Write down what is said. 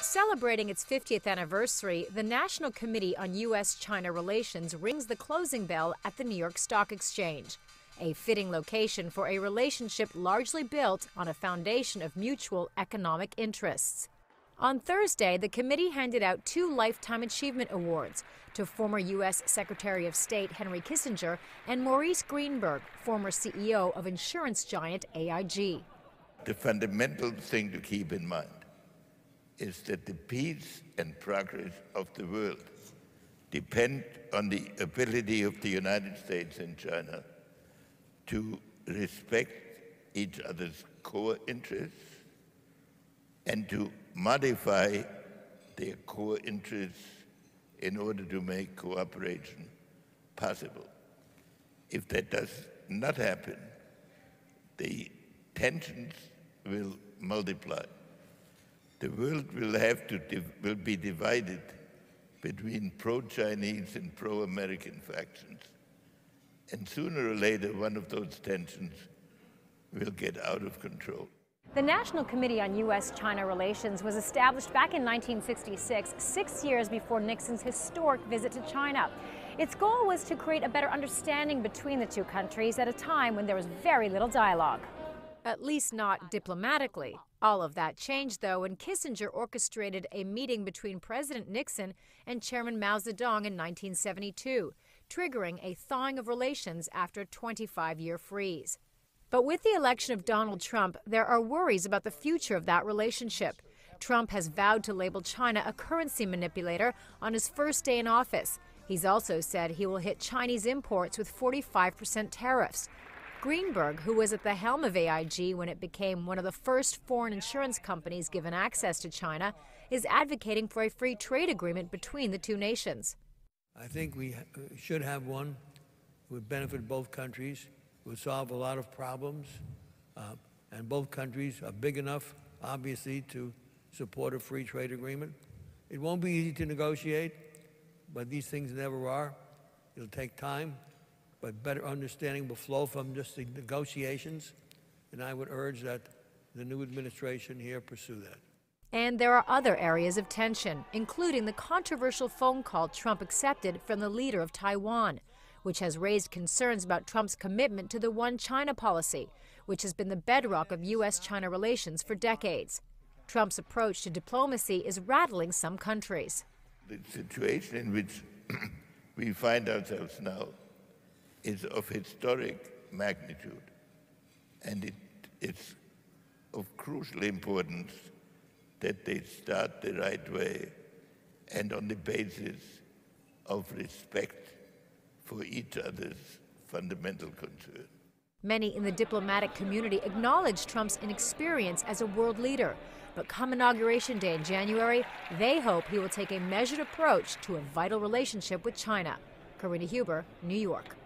Celebrating its 50th anniversary, the National Committee on U.S.-China Relations rings the closing bell at the New York Stock Exchange, a fitting location for a relationship largely built on a foundation of mutual economic interests. On Thursday, the committee handed out 2 Lifetime Achievement Awards to former U.S. Secretary of State Henry Kissinger and Maurice Greenberg, former CEO of insurance giant AIG. The fundamental thing to keep in mind is that the peace and progress of the world depend on the ability of the United States and China to respect each other's core interests and to modify their core interests in order to make cooperation possible. If that does not happen, the tensions will multiply. The world will be divided between pro-Chinese and pro-American factions. And sooner or later, one of those tensions will get out of control. The National Committee on U.S.-China Relations was established back in 1966, 6 years before Nixon's historic visit to China. Its goal was to create a better understanding between the two countries at a time when there was very little dialogue. At least not diplomatically. All of that changed, though, when Kissinger orchestrated a meeting between President Nixon and Chairman Mao Zedong in 1972, triggering a thawing of relations after a 25-year freeze. But with the election of Donald Trump, there are worries about the future of that relationship. Trump has vowed to label China a currency manipulator on his first day in office. He's also said he will hit Chinese imports with 45% tariffs. Greenberg, who was at the helm of AIG when it became one of the first foreign insurance companies given access to China, is advocating for a free trade agreement between the two nations. I think we should have one that would benefit both countries, would solve a lot of problems, and both countries are big enough, obviously, to support a free trade agreement. It won't be easy to negotiate, but these things never are. It'll take time, but better understanding will flow from just the negotiations, and I would urge that the new administration here pursue that. And there are other areas of tension, including the controversial phone call Trump accepted from the leader of Taiwan, which has raised concerns about Trump's commitment to the One China policy, which has been the bedrock of U.S.-China relations for decades. Trump's approach to diplomacy is rattling some countries. The situation in which we find ourselves now is of historic magnitude, and it's of crucial importance that they start the right way and on the basis of respect for each other's fundamental concern. Many in the diplomatic community acknowledge Trump's inexperience as a world leader, but come Inauguration Day in January, they hope he will take a measured approach to a vital relationship with China. Karina Huber, New York.